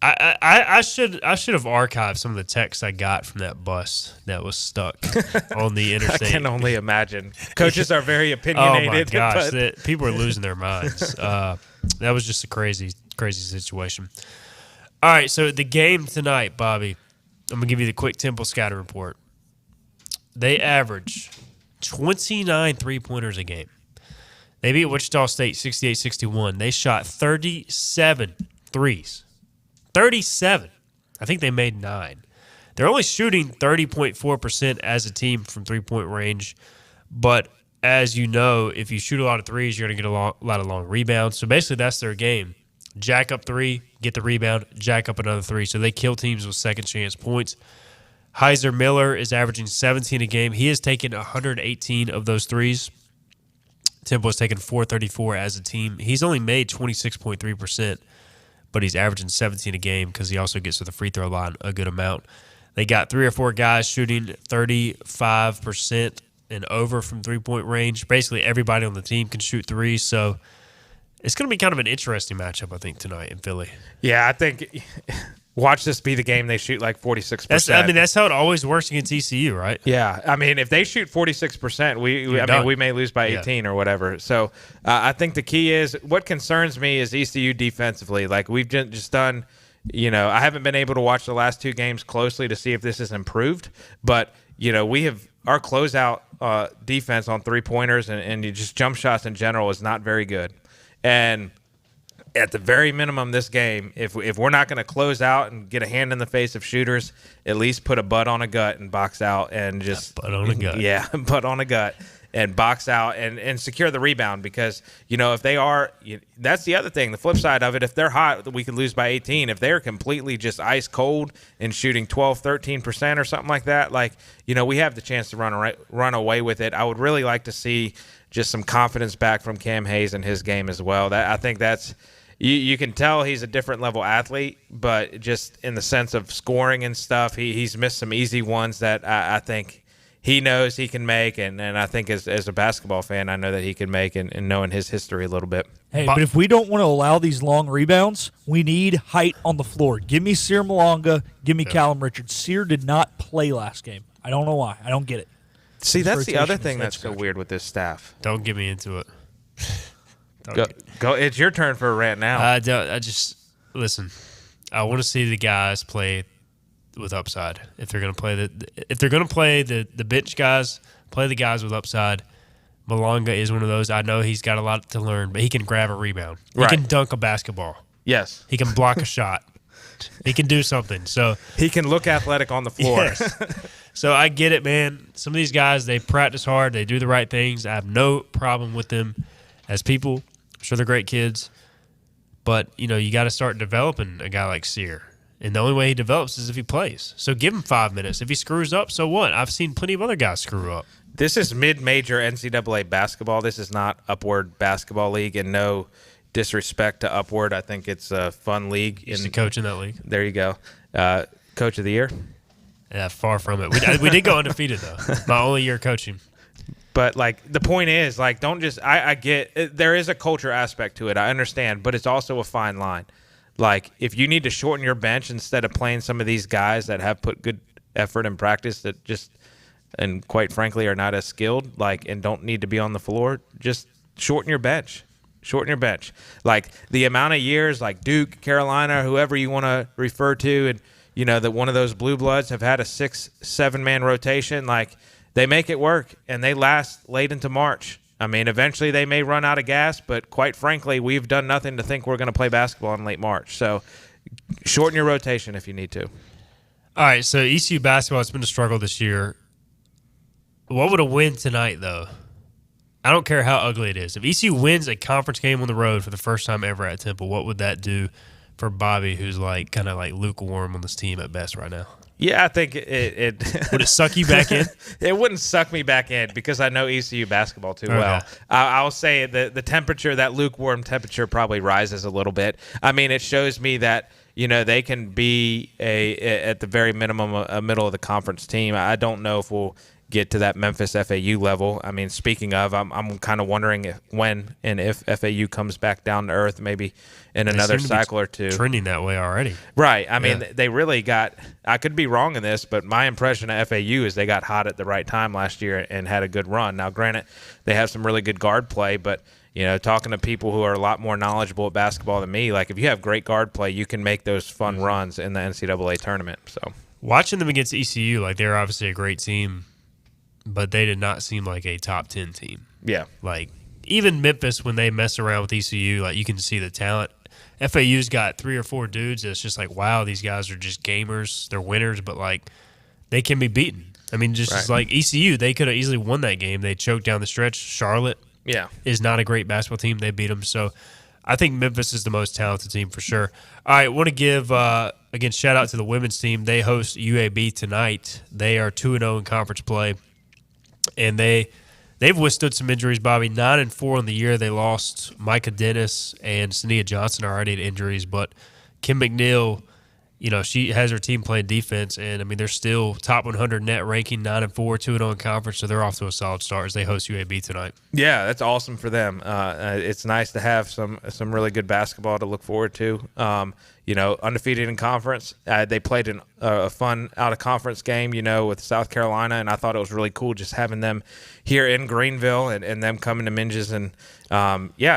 I should have archived some of the texts I got from that bus that was stuck on the interstate. I can only imagine. Coaches are very opinionated. Oh my gosh, people are losing their minds. That was just a crazy situation. All right, so the game tonight, Bobby, I'm gonna give you the quick Temple scouting report. They average 29 3-pointers a game. They beat Wichita State 68-61. They shot 37 threes. 37. I think they made 9. They're only shooting 30.4% as a team from three-point range. But as you know, if you shoot a lot of threes, you're going to get a lot of long rebounds. So basically that's their game. Jack up 3, get the rebound, jack up another 3. So they kill teams with second-chance points. Heiser Miller is averaging 17 a game. He has taken 118 of those threes. Temple has taken 434 as a team. He's only made 26.3%. But he's averaging 17 a game because he also gets to the free throw line a good amount. They got 3 or 4 guys shooting 35% and over from three-point range. Basically, everybody on the team can shoot threes, so it's going to be kind of an interesting matchup, I think, tonight in Philly. Yeah, I think watch this be the game they shoot like 46%. That's how it always works against ECU, right? Yeah, I mean, if they shoot 46%, we may lose by 18 or whatever. So I think the key is what concerns me is ECU defensively. Like we've just done, I haven't been able to watch the last 2 games closely to see if this has improved, but we have our closeout defense on 3-pointers and just jump shots in general is not very good. And at the very minimum this game, if we're not going to close out and get a hand in the face of shooters, at least put a butt on a gut and box out and just butt on a gut. Yeah, butt on a gut and box out and secure the rebound because, if they are – that's the other thing. The flip side of it, if they're hot, we could lose by 18. If they're completely just ice cold and shooting 12, 13% or something like that, we have the chance to run away with it. I would really like to see just some confidence back from Cam Hayes in his game as well. I think that's – You can tell he's a different level athlete, but just in the sense of scoring and stuff, he's missed some easy ones that I think he knows he can make, and I think as a basketball fan, I know that he can make, and knowing his history a little bit. Hey, but if we don't want to allow these long rebounds, we need height on the floor. Give me Sear Malonga, give me Callum Richards. Sear did not play last game. I don't know why. I don't get it. See, that's the other thing that's so weird with this staff. Don't get me into it. Go! It's your turn for a rant now. I just listen. I want to see the guys play with upside. If they're going to play the bench guys, play the guys with upside. Malonga is one of those. I know he's got a lot to learn, but he can grab a rebound. He can dunk a basketball. Yes, he can block a shot. He can do something. So he can look athletic on the floor. Yes. So I get it, man. Some of these guys, they practice hard. They do the right things. I have no problem with them as people. I'm sure they're great kids, but you got to start developing a guy like Sear, and the only way he develops is if he plays. So give him 5 minutes. If he screws up, so what? I've seen plenty of other guys screw up. This is mid-major NCAA basketball. This is not Upward Basketball League, and no disrespect to Upward. I think it's a fun league. Used to coach in that league. There you go. Coach of the year? Yeah, far from it. We did go undefeated though. My only year coaching. But, the point is, don't just – I get – there is a culture aspect to it. I understand. But it's also a fine line. If you need to shorten your bench instead of playing some of these guys that have put good effort and practice that just – and quite frankly are not as skilled, and don't need to be on the floor, just shorten your bench. Shorten your bench. The amount of years, Duke, Carolina, whoever you want to refer to, and, that one of those blue bloods have had a 6-7-man rotation, they make it work, and they last late into March. I mean, eventually they may run out of gas, but quite frankly, we've done nothing to think we're going to play basketball in late March. So shorten your rotation if you need to. All right, so ECU basketball has been a struggle this year. What would a win tonight, though? I don't care how ugly it is. If ECU wins a conference game on the road for the first time ever at Temple, what would that do for Bobby, who's kind of lukewarm on this team at best right now? Yeah, I think it would it suck you back in? It wouldn't suck me back in because I know ECU basketball too well. I'll say the temperature, that lukewarm temperature, probably rises a little bit. I mean, it shows me that they can be at the very minimum a middle of the conference team. I don't know if we'll get to that Memphis FAU level. I mean, speaking of, I'm kind of wondering if FAU comes back down to earth, maybe in another cycle or two. Trending that way already. Right. I mean, they really got – I could be wrong in this, but my impression of FAU is they got hot at the right time last year and had a good run. Now, granted, they have some really good guard play, but – talking to people who are a lot more knowledgeable at basketball than me, like if you have great guard play, you can make those fun runs in the NCAA tournament. So watching them against ECU, like they're obviously a great team, but they did not seem like a top 10 team. Yeah. Like even Memphis, when they mess around with ECU, like you can see the talent. FAU's got 3 or 4 dudes that's just like, wow, these guys are just gamers. They're winners, but like they can be beaten. I mean, just as like ECU, they could have easily won that game. They choked down the stretch. Charlotte is not a great basketball team. They beat them. So I think Memphis is the most talented team for sure. All right, I want to give, again, shout out to the women's team. They host UAB tonight. They are 2-0 in conference play, and they've withstood some injuries, Bobby. 9-4 on the year. They lost Micah Dennis and Sania Johnson already to injuries, but Kim McNeil, she has her team playing defense, and, I mean, they're still top 100 net ranking, 9-4, 2-0 in conference, so they're off to a solid start as they host UAB tonight. Yeah, that's awesome for them. It's nice to have some really good basketball to look forward to. Undefeated in conference. They played a fun out-of-conference game, with South Carolina, and I thought it was really cool just having them here in Greenville and them coming to Minges. And,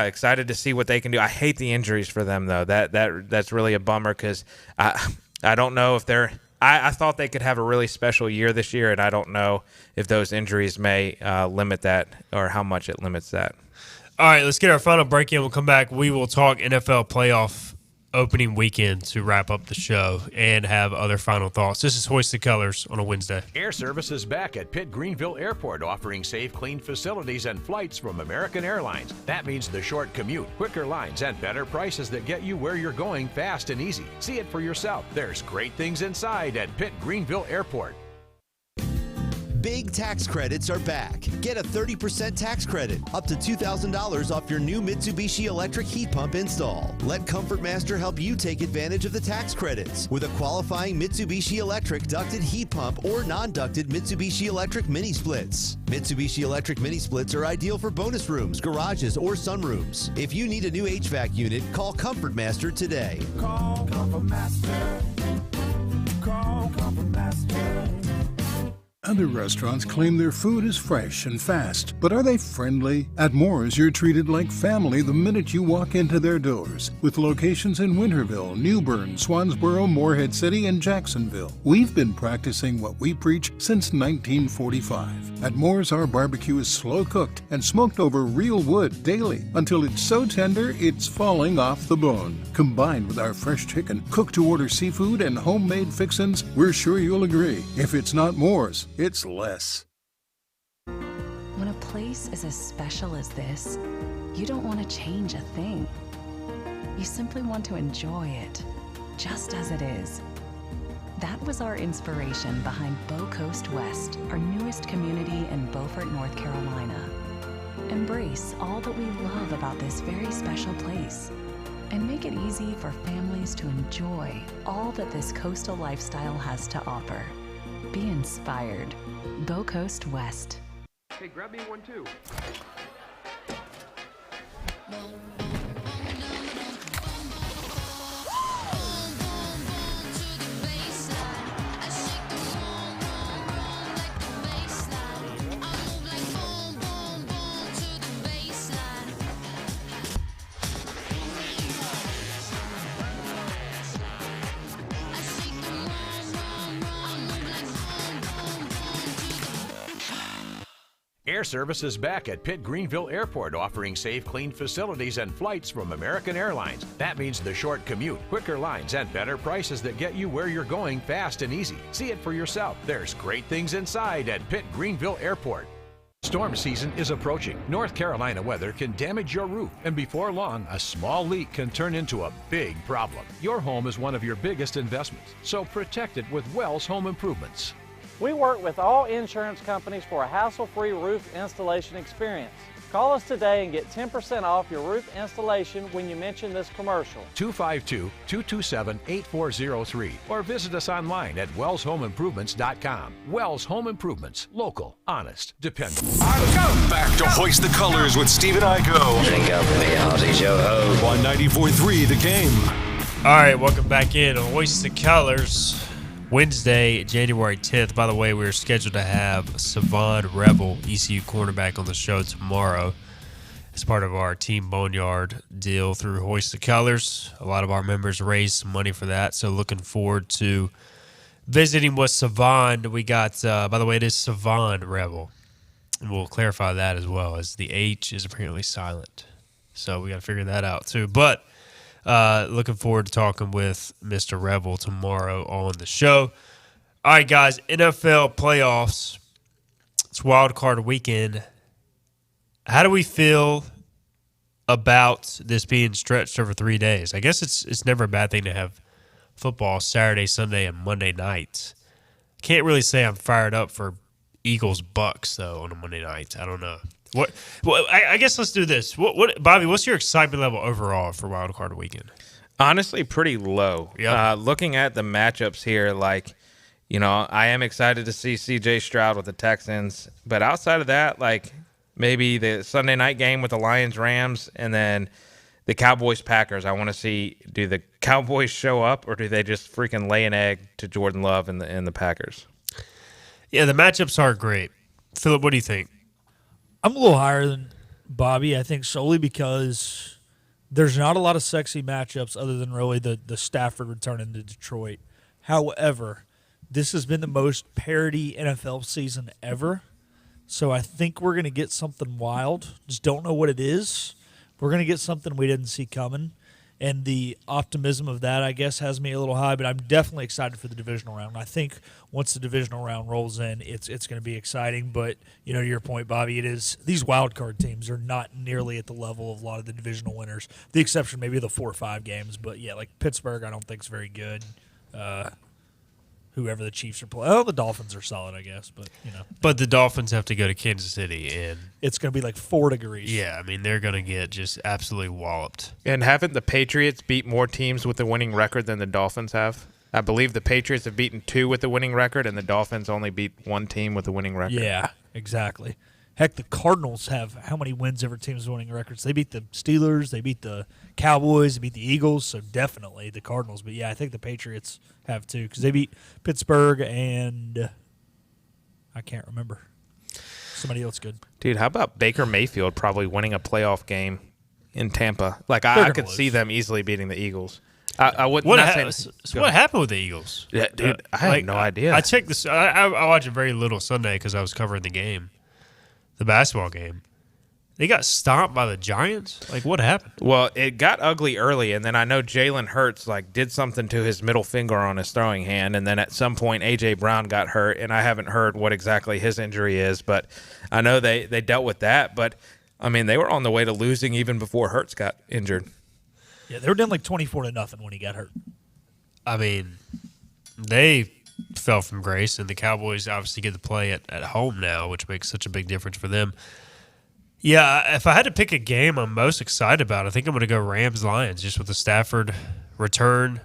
excited to see what they can do. I hate the injuries for them, though. That's really a bummer because I don't know if they're – I thought they could have a really special year this year, and I don't know if those injuries may limit that or how much it limits that. All right, let's get our final break in. We'll come back. We will talk NFL playoff opening weekend to wrap up the show and have other final thoughts. This is Hoist the Colors on a Wednesday. Air Service is back at Pitt Greenville Airport, offering safe, clean facilities and flights from American Airlines. That means the short commute, quicker lines, and better prices that get you where you're going fast and easy. See it for yourself. There's great things inside at Pitt Greenville Airport. Big tax credits are back. Get a 30% tax credit, up to $2,000 off your new Mitsubishi electric heat pump install. Let Comfort Master help you take advantage of the tax credits with a qualifying Mitsubishi electric ducted heat pump or non-ducted Mitsubishi electric mini splits. Mitsubishi electric mini splits are ideal for bonus rooms, garages, or sunrooms. If you need a new HVAC unit, call Comfort Master today. Call Comfort Master. Call Comfort Master. Other restaurants claim their food is fresh and fast, but are they friendly? At Moore's, you're treated like family the minute you walk into their doors. With locations in Winterville, New Bern, Swansboro, Morehead City, and Jacksonville. We've been practicing what we preach since 1945. At Moore's, our barbecue is slow cooked and smoked over real wood daily until it's so tender it's falling off the bone. Combined with our fresh chicken, cooked-to-order seafood, and homemade fixins, we're sure you'll agree. If it's not Moore's, it's less. When a place is as special as this, you don't want to change a thing. You simply want to enjoy it, just as it is. That was our inspiration behind Bow Coast West, our newest community in Beaufort, North Carolina. Embrace all that we love about this very special place and make it easy for families to enjoy all that this coastal lifestyle has to offer. Be inspired. Bow Coast West. Hey, grab me one too. Air Service is back at Pitt Greenville Airport, offering safe, clean facilities and flights from American Airlines. That means the short commute, quicker lines, and better prices that get you where you're going fast and easy. See it for yourself. There's great things inside at Pitt Greenville Airport. Storm season is approaching. North Carolina weather can damage your roof, and before long, a small leak can turn into a big problem. Your home is one of your biggest investments, so protect it with Wells Home Improvements. We work with all insurance companies for a hassle-free roof installation experience. Call us today and get 10% off your roof installation when you mention this commercial. 252-227-8403 or visit us online at wellshomeimprovements.com. Wells Home Improvements. Local, honest, dependable. Back to Hoist the Colors with Steve and Igo. Drink up for me, Ozzy Joe. On 94.3 The Game. All right, welcome back in on Hoist the Colors. Wednesday, January 10th. By the way, we're scheduled to have Savon Rebel, ECU cornerback, on the show tomorrow as part of our Team Boneyard deal through Hoist the Colors. A lot of our members raised some money for that, so looking forward to visiting with Savon. We got, by the way, it is Savon Rebel. And we'll clarify that as well, as the H is apparently silent. So we got to figure that out too. But looking forward to talking with Mr. Rebel tomorrow on the show. All right, guys, NFL playoffs. It's wild card weekend. How do we feel about this being stretched over 3 days? I guess it's never a bad thing to have football Saturday, Sunday, and Monday nights. Can't really say I'm fired up for Eagles-Bucks, though, on a Monday night. I don't know. I guess let's do this. Bobby, what's your excitement level overall for Wild Card Weekend? Honestly, pretty low. Yep. Looking at the matchups here, I am excited to see C.J. Stroud with the Texans. But outside of that, maybe the Sunday night game with the Lions-Rams and then the Cowboys-Packers. I want to see, do the Cowboys show up or do they just freaking lay an egg to Jordan Love and the Packers? Yeah, the matchups are great. Philip, what do you think? I'm a little higher than Bobby, I think, solely because there's not a lot of sexy matchups other than really the Stafford returning to Detroit. However, this has been the most parity NFL season ever, so I think we're going to get something wild. Just don't know what it is. We're going to get something we didn't see coming, and the optimism of that, I guess, has me a little high, but I'm definitely excited for the divisional round. I think once the divisional round rolls in, it's going to be exciting, but, to your point, Bobby, it is these wild card teams are not nearly at the level of a lot of the divisional winners, the exception maybe of the 4 or 5 games, but, yeah, like Pittsburgh I don't think is very good. Whoever the Chiefs are playing. Oh, the Dolphins are solid, I guess, but, But the Dolphins have to go to Kansas City, and it's going to be 4 degrees. Yeah, I mean, they're going to get just absolutely walloped. And haven't the Patriots beat more teams with a winning record than the Dolphins have? I believe the Patriots have beaten 2 with a winning record, and the Dolphins only beat 1 team with a winning record. Yeah, exactly. Heck, the Cardinals have how many wins over teams winning records? They beat the Steelers, they beat the Cowboys, they beat the Eagles, so definitely the Cardinals. But, yeah, I think the Patriots have too because they beat Pittsburgh and I can't remember. Somebody else good. Dude, how about Baker Mayfield probably winning a playoff game in Tampa? I could see them easily beating the Eagles. I wouldn't. What happened with the Eagles? Yeah, dude, I have no idea. I checked this. I watched very little Sunday because I was covering the game, the basketball game. They got stomped by the Giants? What happened? Well, it got ugly early, and then I know Jalen Hurts did something to his middle finger on his throwing hand, and then at some point A.J. Brown got hurt, and I haven't heard what exactly his injury is, but I know they dealt with that. But, I mean, they were on the way to losing even before Hurts got injured. Yeah, they were down 24-0 when he got hurt. I mean, they fell from grace, and the Cowboys obviously get to play at home now, which makes such a big difference for them. Yeah, if I had to pick a game I'm most excited about, I think I'm going to go Rams-Lions just with the Stafford return.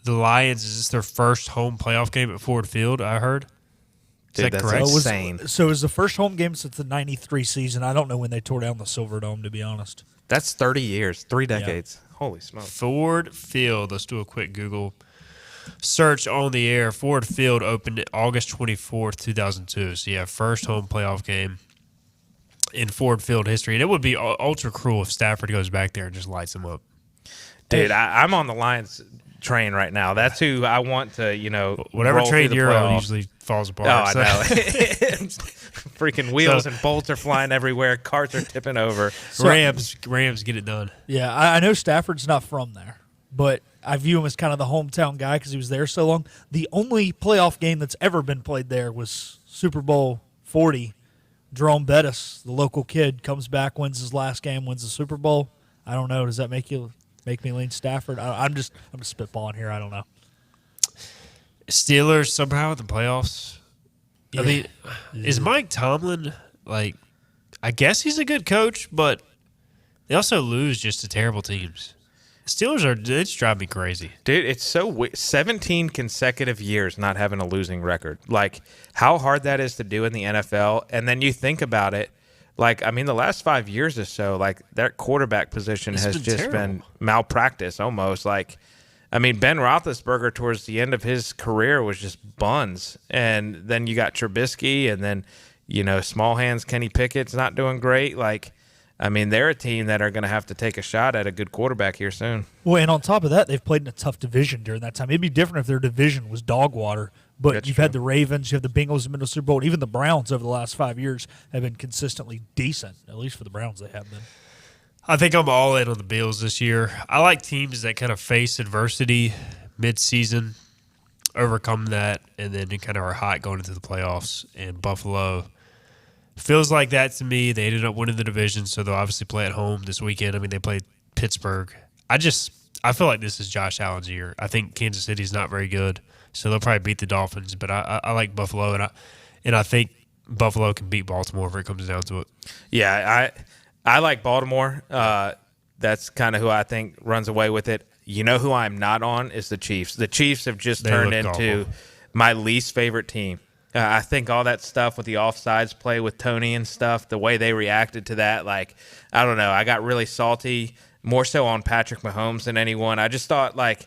The Lions, is this their first home playoff game at Ford Field, I heard? Is that correct? Insane. So it was the first home game since the 93 season. I don't know when they tore down the Silverdome, to be honest. That's 30 years, 3 decades. Yeah. Holy smokes. Ford Field, let's do a quick Google search on the air. Ford Field opened August 24th, 2002. So, yeah, first home playoff game in Ford Field history. And it would be ultra cruel if Stafford goes back there and just lights them up. Dude, I'm on the Lions train right now. That's who I want to, whatever train you're on usually falls apart. Oh, I know. Freaking wheels and bolts are flying everywhere. Cars are tipping over. Rams get it done. Yeah, I know Stafford's not from there, but I view him as kind of the hometown guy because he was there so long. The only playoff game that's ever been played there was Super Bowl 40. Jerome Bettis, the local kid, comes back, wins his last game, wins the Super Bowl. I don't know. Does that make me lean Stafford? I'm just spitballing here. I don't know. Steelers somehow in the playoffs. I mean, is Mike Tomlin, like, I guess he's a good coach, but they also lose just to terrible teams. Steelers they just drive me crazy. Dude, it's so 17 consecutive years not having a losing record. Like, how hard that is to do in the NFL. And then you think about it, like, I mean, the last 5 years or so, like, that quarterback position has just been malpractice almost. Like, I mean, Ben Roethlisberger towards the end of his career was just buns. And then you got Trubisky, and then, you know, small hands Kenny Pickett's not doing great. Like, I mean, they're a team that are going to have to take a shot at a good quarterback here soon. Well, and on top of that, they've played in a tough division during that time. It'd be different if their division was dog water. But you've had the Ravens, you have the Bengals in the Super Bowl, and even the Browns over the last 5 years have been consistently decent. At least for the Browns, they have been. I think I'm all in on the Bills this year. I like teams that kind of face adversity mid-season, overcome that, and then kind of are hot going into the playoffs. And Buffalo feels like that to me. They ended up winning the division, so they'll obviously play at home this weekend. I mean, they played Pittsburgh. I feel like this is Josh Allen's year. I think Kansas City's not very good, so they'll probably beat the Dolphins. But I like Buffalo, and I think Buffalo can beat Baltimore if it comes down to it. Yeah, I like Baltimore. That's kind of who I think runs away with it. You know who I'm not on is the Chiefs. The Chiefs have just turned into my least favorite team. I think all that stuff with the offsides play with Tony and stuff, the way they reacted to that, like, I don't know. I got really salty, more so on Patrick Mahomes than anyone. I just thought, like,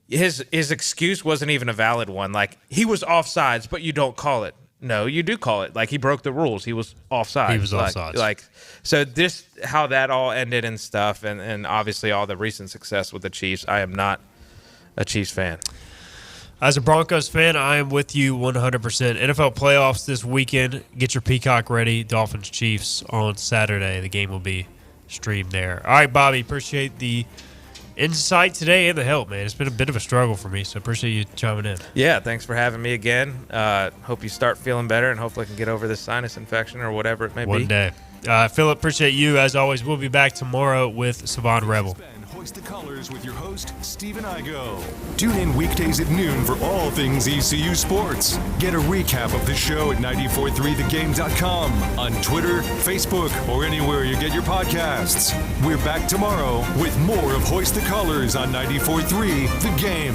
his excuse wasn't even a valid one. Like, he was offsides, but you don't call it. No, you do call it. Like, he broke the rules. He was offsides. He was offsides. So this, how that all ended and stuff, and obviously all the recent success with the Chiefs, I am not a Chiefs fan. As a Broncos fan, I am with you 100%. NFL playoffs this weekend. Get your Peacock ready. Dolphins Chiefs on Saturday. The game will be streamed there. All right, Bobby, appreciate the insight today and the help, man. It's been a bit of a struggle for me, so appreciate you chiming in. Yeah, thanks for having me again. Hope you start feeling better, and hopefully I can get over this sinus infection or whatever it may be. One day. Philip, appreciate you. As always, we'll be back tomorrow with Savon Rebel. Hoist the Colors with your host, Stephen Igo. Tune in weekdays at noon for all things ECU sports. Get a recap of the show at 943thegame.com, on Twitter, Facebook, or anywhere you get your podcasts. We're back tomorrow with more of Hoist the Colors on 94.3 The Game.